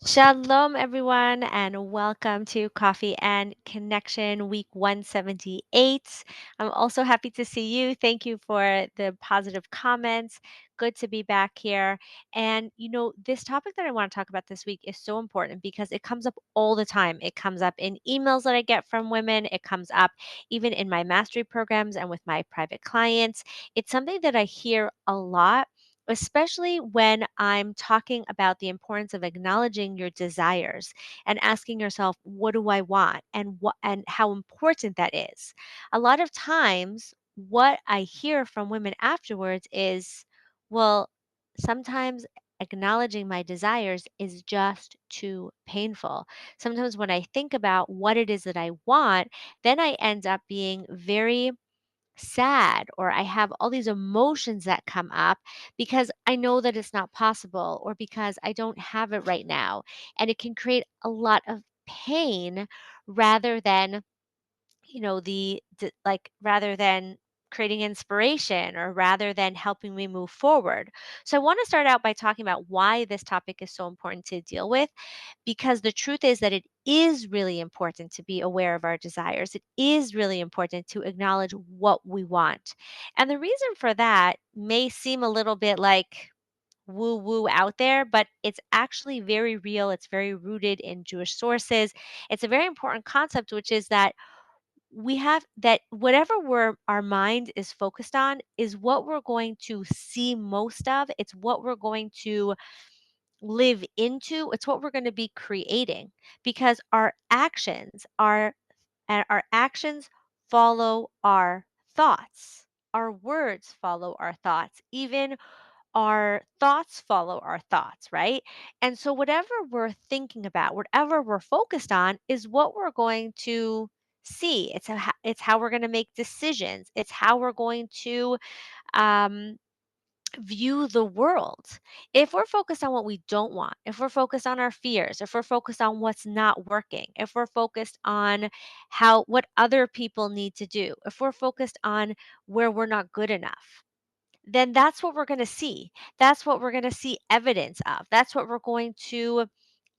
Shalom, everyone, and welcome to Coffee and Connection Week 178. I'm also happy to see you. Thank you for the positive comments. Good to be back here. And, this topic that I want to talk about this week is so important because it comes up all the time. It comes up in emails that I get from women, it comes up even in my mastery programs and with my private clients. It's something that I hear a lot, especially when I'm talking about the importance of acknowledging your desires and asking yourself, what do I want, and how important that is. A lot of times what I hear from women afterwards is, well, sometimes acknowledging my desires is just too painful. Sometimes when I think about what it is that I want, then I end up being very sad, or I have all these emotions that come up because I know that it's not possible or because I don't have it right now. And it can create a lot of pain rather than, rather than creating inspiration or rather than helping me move forward. So I want to start out by talking about why this topic is so important to deal with, because the truth is that it is really important to be aware of our desires. It is really important to acknowledge what we want. And the reason for that may seem a little bit like woo woo out there, but it's actually very real. It's very rooted in Jewish sources. It's a very important concept, which is that we have that whatever our mind is focused on is what we're going to see most of. It's what we're going to live into. It's what we're going to be creating, because our actions follow our thoughts. Our words follow our thoughts. Even our thoughts follow our thoughts, right? And so whatever we're thinking about, whatever we're focused on is what we're going to see. It's how we're going to make decisions. It's how we're going to um view the world. If we're focused on what we don't want, if we're focused on our fears, if we're focused on what's not working, if we're focused on what other people need to do, if we're focused on where we're not good enough, then that's what we're going to see. That's what we're going to see evidence of. That's what we're going to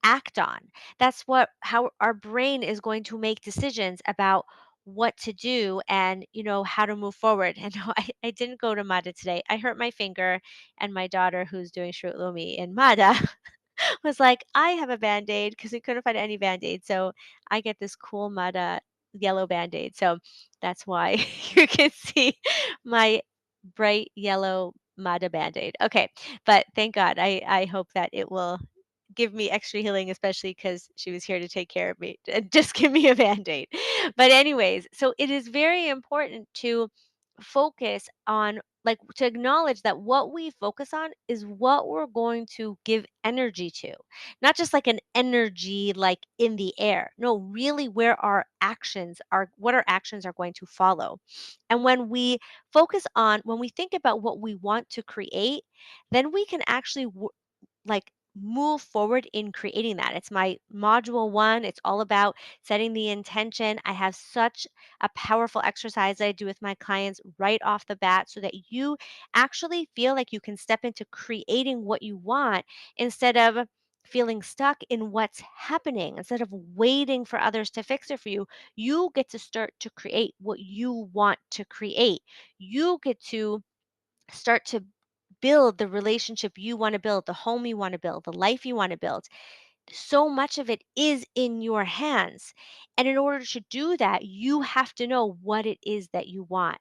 act on. That's how our brain is going to make decisions about what to do and how to move forward. And no, I didn't go to Mada today. I hurt my finger, and my daughter, who's doing Shrut Lumi in Mada, was like, I have a band-aid because we couldn't find any band-aid. So I get this cool Mada yellow band-aid. So that's why you can see my bright yellow Mada band-aid. Okay. But thank God. I hope that it will give me extra healing, especially because she was here to take care of me and just give me a band-aid. But anyways, so it is very important to focus on, like, to acknowledge that what we focus on is what we're going to give energy to. Not just like an energy like in the air. No, really where what our actions are going to follow. And when we think about what we want to create, then we can actually like move forward in creating that. It's my module 1. It's all about setting the intention. I have such a powerful exercise that I do with my clients right off the bat so that you actually feel like you can step into creating what you want instead of feeling stuck in what's happening. Instead of waiting for others to fix it for you, you get to start to create what you want to create. You get to start to build the relationship you want to build, the home you want to build, the life you want to build. So much of it is in your hands. And in order to do that, you have to know what it is that you want.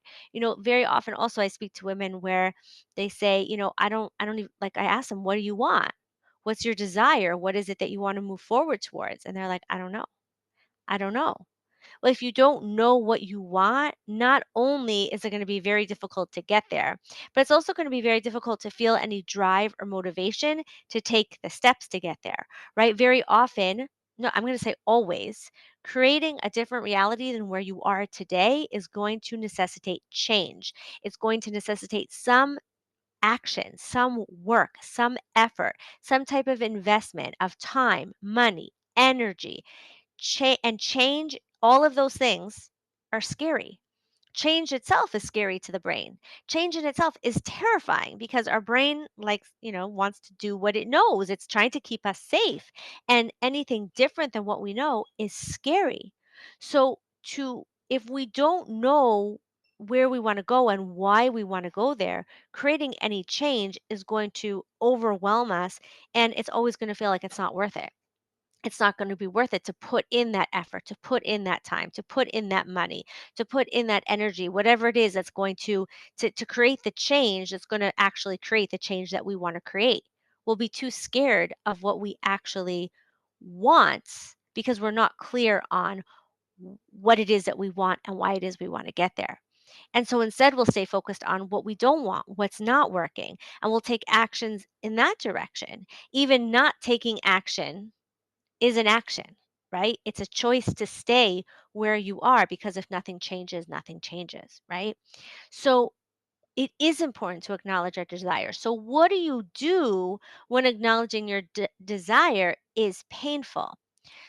Very often also I speak to women where they say, I don't even, like, I ask them, what do you want? What's your desire? What is it that you want to move forward towards? And they're like, I don't know. I don't know. Well, if you don't know what you want, not only is it going to be very difficult to get there, but it's also going to be very difficult to feel any drive or motivation to take the steps to get there, right? Very often, no, I'm going to say always, creating a different reality than where you are today is going to necessitate change. It's going to necessitate some action, some work, some effort, some type of investment of time, money, energy. Change, all of those things are scary. Change itself is scary to the brain. Change in itself is terrifying because our brain likes, wants to do what it knows. It's trying to keep us safe. And anything different than what we know is scary. So to if we don't know where we want to go and why we want to go there, creating any change is going to overwhelm us, and it's always going to feel like it's not worth it. It's not going to be worth it to put in that effort, to put in that time, to put in that money, to put in that energy, whatever it is that's going to create the change that's going to actually create the change that we want to create. We'll be too scared of what we actually want because we're not clear on what it is that we want and why it is we want to get there. And so instead, we'll stay focused on what we don't want, what's not working, and we'll take actions in that direction. Even not taking action is an action, right? It's a choice to stay where you are because if nothing changes, nothing changes, right? So it is important to acknowledge our desire. So, what do you do when acknowledging your desire is painful?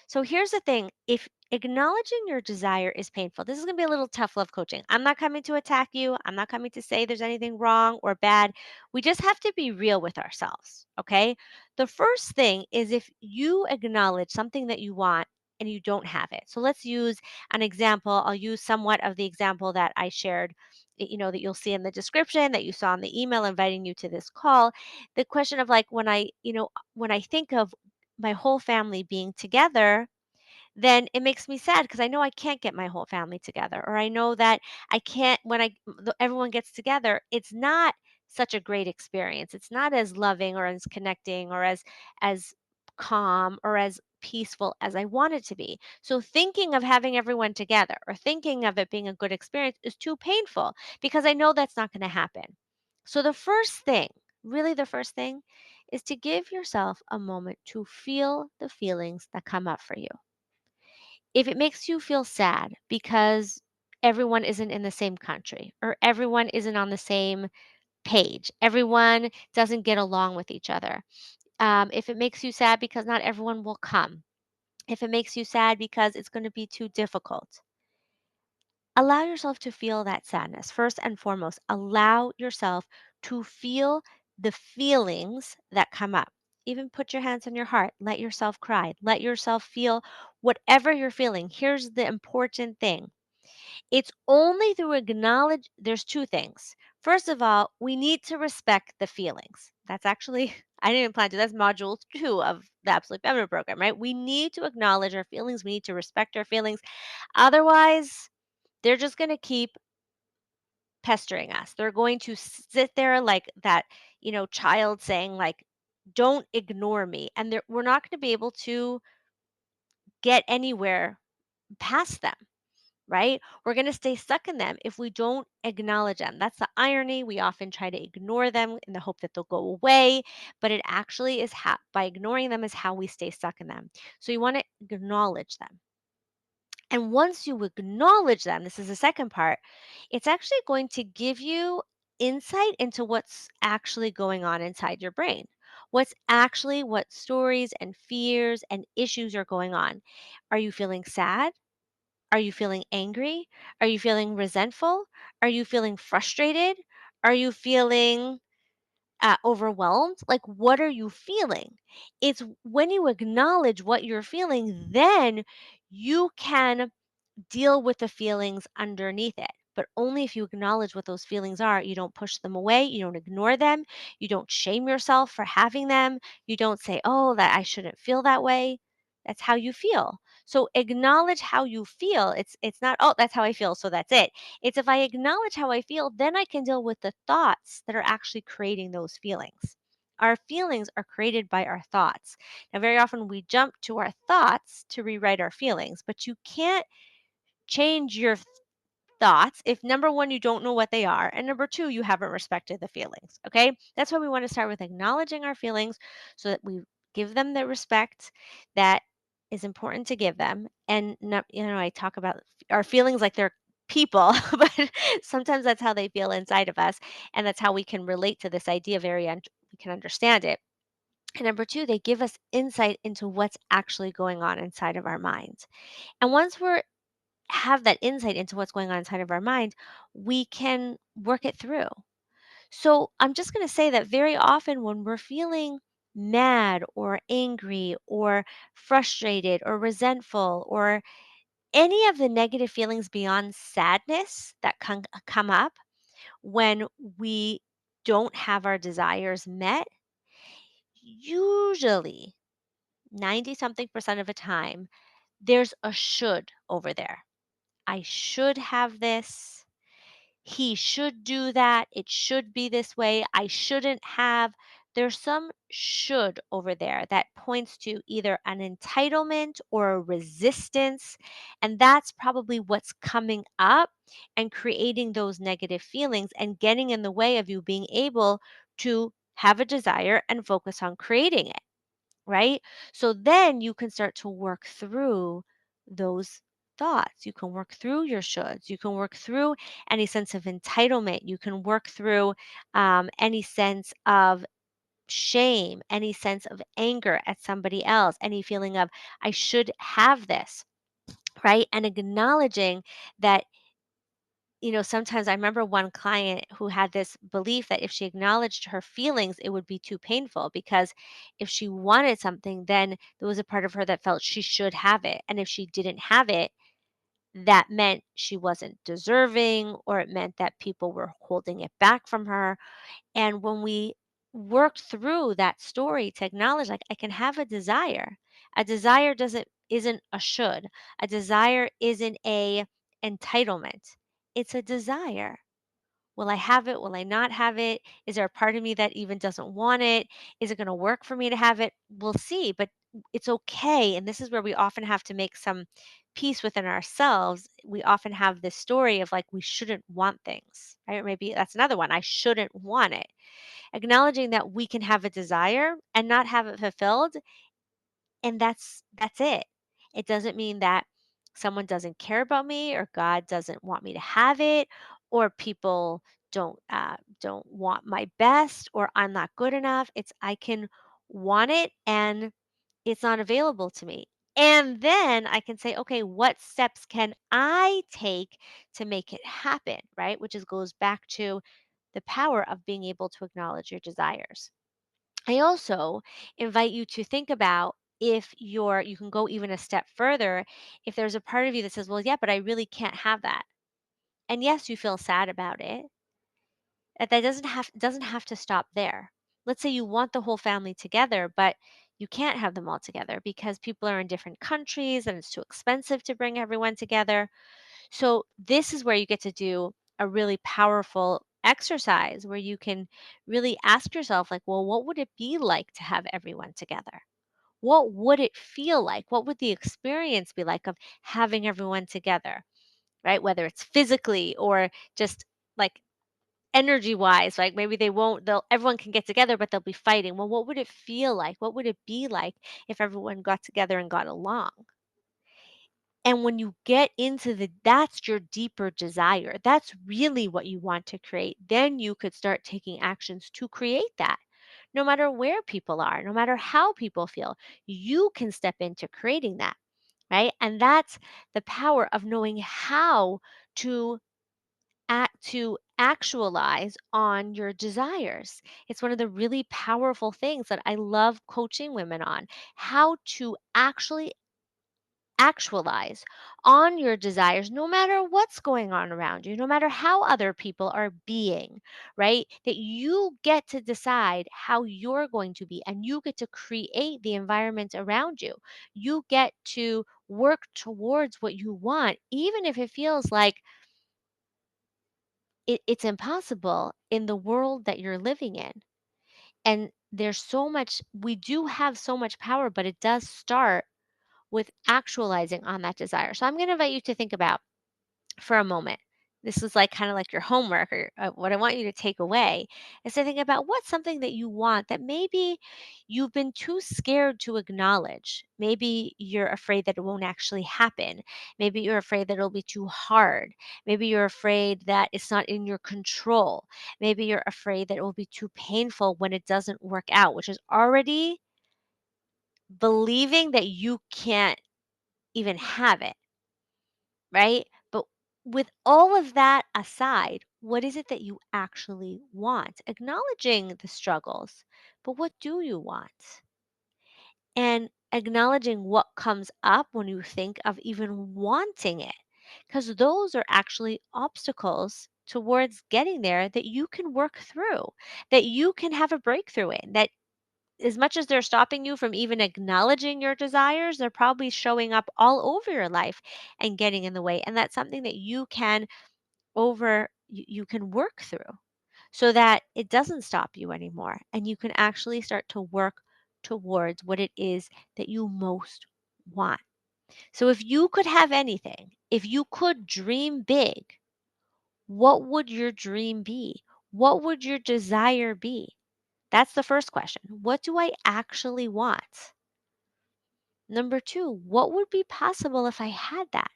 So here's the thing, if acknowledging your desire is painful, this is going to be a little tough love coaching. I'm not coming to attack you. I'm not coming to say there's anything wrong or bad. We just have to be real with ourselves, okay? The first thing is if you acknowledge something that you want and you don't have it. So let's use an example. I'll use somewhat of the example that I shared, that you'll see in the description, that you saw in the email inviting you to this call. The question of like when I think of my whole family being together, then it makes me sad because I know I can't get my whole family together, or I know that I can't when everyone gets together, it's not such a great experience. It's not as loving or as connecting or as calm or as peaceful as I want it to be. So thinking of having everyone together or thinking of it being a good experience is too painful because I know that's not going to happen. So the first thing, really the first thing, is to give yourself a moment to feel the feelings that come up for you. If it makes you feel sad because everyone isn't in the same country or everyone isn't on the same page, everyone doesn't get along with each other, if it makes you sad because not everyone will come, if it makes you sad because it's going to be too difficult, allow yourself to feel that sadness. First and foremost, allow yourself to feel the feelings that come up. Even put your hands on your heart. Let yourself cry. Let yourself feel whatever you're feeling. Here's the important thing, it's only through acknowledge there's two things. First of all, we need to respect the feelings. That's actually I didn't even plan to. That's module 2 of the Absolute Feminine program, right? We need to acknowledge our feelings. We need to respect our feelings. Otherwise, they're just going to keep pestering us. They're going to sit there like that, child saying like, "Don't ignore me," and we're not going to be able to get anywhere past them, right? We're going to stay stuck in them if we don't acknowledge them. That's the irony. We often try to ignore them in the hope that they'll go away, but it actually is by ignoring them is how we stay stuck in them. So you want to acknowledge them. And once you acknowledge them, this is the second part, it's actually going to give you insight into what's actually going on inside your brain. What stories and fears and issues are going on. Are you feeling sad? Are you feeling angry? Are you feeling resentful? Are you feeling frustrated? Are you feeling overwhelmed? Like, what are you feeling? It's when you acknowledge what you're feeling, then you can deal with the feelings underneath it. But only if you acknowledge what those feelings are. You don't push them away. You don't ignore them. You don't shame yourself for having them. You don't say, oh, that I shouldn't feel that way. That's how you feel. So acknowledge how you feel. It's not, oh, that's how I feel, so that's it. It's if I acknowledge how I feel, then I can deal with the thoughts that are actually creating those feelings. Our feelings are created by our thoughts. Now, very often we jump to our thoughts to rewrite our feelings, but you can't change your thoughts if number one, you don't know what they are, and number two, you haven't respected the feelings. Okay. That's why we want to start with acknowledging our feelings so that we give them the respect that is important to give them. And, not, I talk about our feelings like they're people, but sometimes that's how they feel inside of us. And that's how we can relate to this idea we can understand it. And number two, they give us insight into what's actually going on inside of our minds. And once we're have that insight into what's going on inside of our mind, we can work it through. So I'm just going to say that very often when we're feeling mad or angry or frustrated or resentful or any of the negative feelings beyond sadness that come up when we don't have our desires met, usually 90 something percent of the time, there's a should over there. I should have this. He should do that. It should be this way. I shouldn't have. There's some should over there that points to either an entitlement or a resistance. And that's probably what's coming up and creating those negative feelings and getting in the way of you being able to have a desire and focus on creating it, right? So then you can start to work through those thoughts. You can work through your shoulds. You can work through any sense of entitlement. You can work through any sense of shame, any sense of anger at somebody else, any feeling of, I should have this, right? And acknowledging that sometimes I remember one client who had this belief that if she acknowledged her feelings, it would be too painful because if she wanted something, then there was a part of her that felt she should have it. And if she didn't have it, that meant she wasn't deserving, or it meant that people were holding it back from her. And when we worked through that story to acknowledge, like, I can have a desire isn't a should, a desire isn't a entitlement, it's a desire. Will I have it? Will I not have it? Is there a part of me that even doesn't want it? Is it going to work for me to have it? We'll see, but it's okay. And this is where we often have to make some peace within ourselves. We often have this story of like, we shouldn't want things, right? Or maybe that's another one. I shouldn't want it. Acknowledging that we can have a desire and not have it fulfilled, and that's it. It doesn't mean that someone doesn't care about me or God doesn't want me to have it or people don't want my best or I'm not good enough. It's I can want it and it's not available to me. And then I can say, okay, what steps can I take to make it happen, right? Which is goes back to the power of being able to acknowledge your desires. I also invite you to think about if you can go even a step further. If there's a part of you that says, well, yeah, but I really can't have that. And yes, you feel sad about it. That doesn't have to stop there. Let's say you want the whole family together, but you can't have them all together because people are in different countries and it's too expensive to bring everyone together. So this is where you get to do a really powerful exercise where you can really ask yourself like, well, what would it be like to have everyone together? What would it feel like? What would the experience be like of having everyone together, right? Whether it's physically or just like energy wise, like maybe they'll everyone can get together, but they'll be fighting. Well, what would it feel like? What would it be like if everyone got together and got along? And when you get into that's your deeper desire. That's really what you want to create. Then you could start taking actions to create that. No matter where people are, no matter how people feel, you can step into creating that, right? And that's the power of knowing how to to actualize on your desires. It's one of the really powerful things that I love coaching women on, how to actualize on your desires no matter what's going on around you, no matter how other people are being, right? That you get to decide how you're going to be and you get to create the environment around you. You get to work towards what you want, even if it feels like it's impossible in the world that you're living in. And we do have so much power, but it does start with actualizing on that desire. So I'm going to invite you to think about for a moment. This is like kind of like your homework or what I want you to take away is to think about what's something that you want that maybe you've been too scared to acknowledge. Maybe you're afraid that it won't actually happen. Maybe you're afraid that it'll be too hard. Maybe you're afraid that it's not in your control. Maybe you're afraid that it will be too painful when it doesn't work out, which is already believing that you can't even have it, right? But with all of that aside, what is it that you actually want? Acknowledging the struggles, but what do you want? And acknowledging what comes up when you think of even wanting it. Because those are actually obstacles towards getting there that you can work through, that you can have a breakthrough in, that as much as they're stopping you from even acknowledging your desires, they're probably showing up all over your life and getting in the way. And that's something that you can work through so that it doesn't stop you anymore and you can actually start to work towards what it is that you most want. So if you could have anything, if you could dream big, what would your dream be? What would your desire be? That's the first question. What do I actually want? Number two, what would be possible if I had that?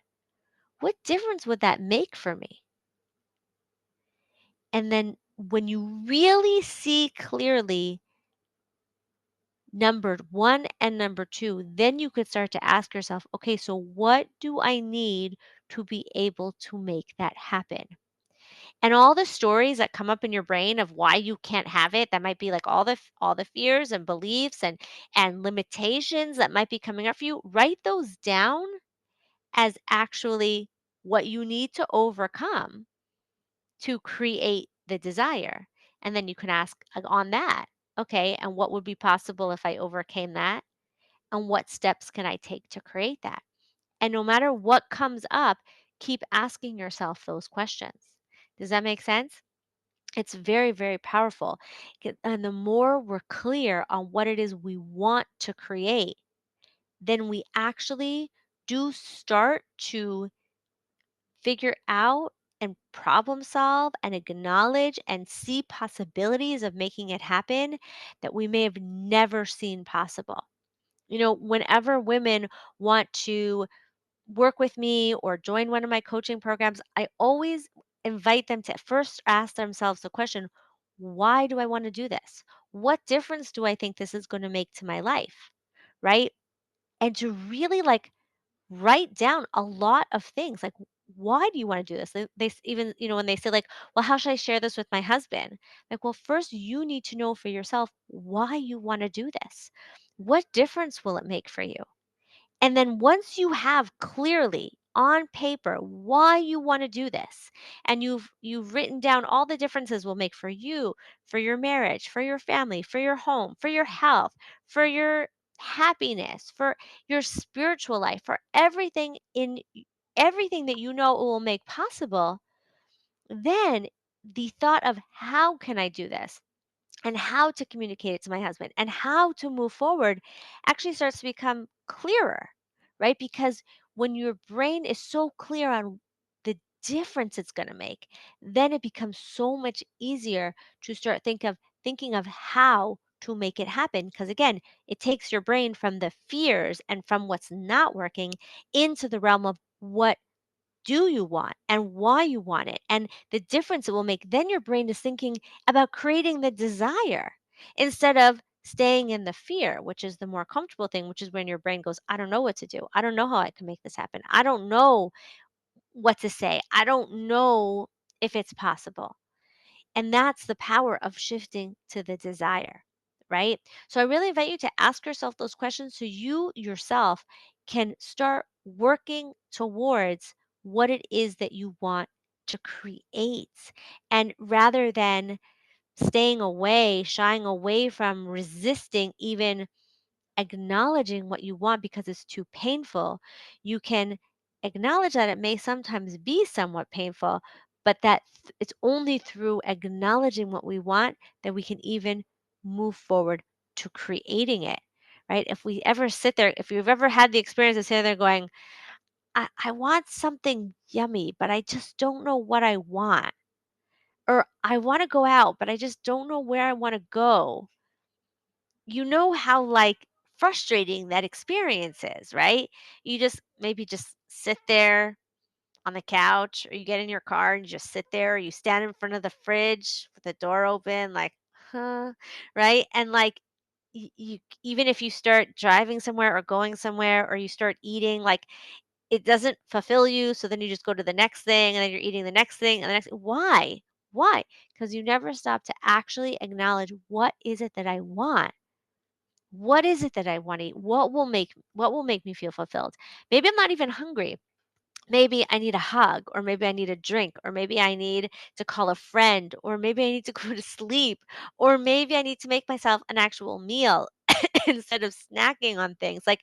What difference would that make for me? And then when you really see clearly number one and number two, then you could start to ask yourself, okay, so what do I need to be able to make that happen? And all the stories that come up in your brain of why you can't have it, that might be like all the fears and beliefs and limitations that might be coming up for you, write those down as actually what you need to overcome to create the desire. And then you can ask on that, okay, and what would be possible if I overcame that? And what steps can I take to create that? And no matter what comes up, keep asking yourself those questions. Does that make sense? It's very, very powerful. And the more we're clear on what it is we want to create, then we actually do start to figure out and problem solve and acknowledge and see possibilities of making it happen that we may have never seen possible. Whenever women want to work with me or join one of my coaching programs, I always invite them to first ask themselves the question, why do I want to do this? What difference do I think this is going to make to my life? Right? And to really write down a lot of things like, why do you want to do this? Even, when they say, like, well, how should I share this with my husband? Like, well, first you need to know for yourself why you want to do this. What difference will it make for you? And then once you have clearly on paper why you want to do this, and you've written down all the differences will make for you, for your marriage, for your family, for your home, for your health, for your happiness, for your spiritual life, for everything that you know it will make possible, then the thought of how can I do this? And how to communicate it to my husband and how to move forward actually starts to become clearer, right? Because when your brain is so clear on the difference it's going to make, then it becomes so much easier to start thinking of how to make it happen, because again, it takes your brain from the fears and from what's not working into the realm of what do you want and why you want it and the difference it will make. Then your brain is thinking about creating the desire instead of staying in the fear, which is the more comfortable thing, which is when your brain goes, I don't know what to do. I don't know how I can make this happen. I don't know what to say. I don't know if it's possible. And that's the power of shifting to the desire, right? So I really invite you to ask yourself those questions so you yourself can start working towards what it is that you want to create. And rather than staying away, shying away from, resisting even acknowledging what you want because it's too painful, you can acknowledge that it may sometimes be somewhat painful, but it's only through acknowledging what we want that we can even move forward to creating it. Right? If we ever sit there, if you've ever had the experience of sitting there going, I want something yummy, but I just don't know what I want. Or I want to go out, but I just don't know where I want to go. You know how frustrating that experience is, right? You just maybe just sit there on the couch, or you get in your car and you just sit there, or you stand in front of the fridge with the door open, like, huh, right? And you even if you start driving somewhere or going somewhere or you start eating, like it doesn't fulfill you, so then you just go to the next thing, and then you're eating the next thing, and the next why? Why? Because you never stop to actually acknowledge, "What is it that I want? What is it that I wanna eat? What will make me feel fulfilled?" Maybe I'm not even hungry. Maybe I need a hug, or maybe I need a drink, or maybe I need to call a friend, or maybe I need to go to sleep, or maybe I need to make myself an actual meal instead of snacking on things. Like,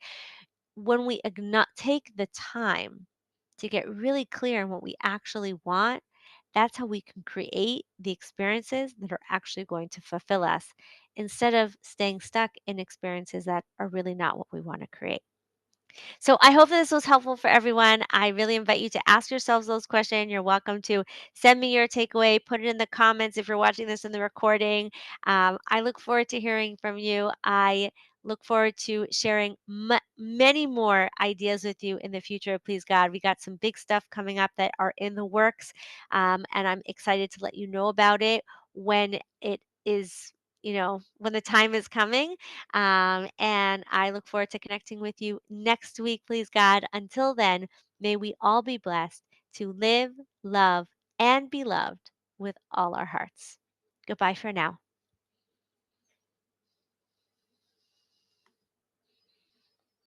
when we take the time to get really clear on what we actually want, that's how we can create the experiences that are actually going to fulfill us instead of staying stuck in experiences that are really not what we want to create. So I hope that this was helpful for everyone. I really invite you to ask yourselves those questions. You're welcome to send me your takeaway, put it in the comments if you're watching this in the recording. I look forward to hearing from you. I look forward to sharing many more ideas with you in the future. Please, God, we got some big stuff coming up that are in the works. And I'm excited to let you know about it when it is, when the time is coming. And I look forward to connecting with you next week, please, God. Until then, may we all be blessed to live, love, and be loved with all our hearts. Goodbye for now.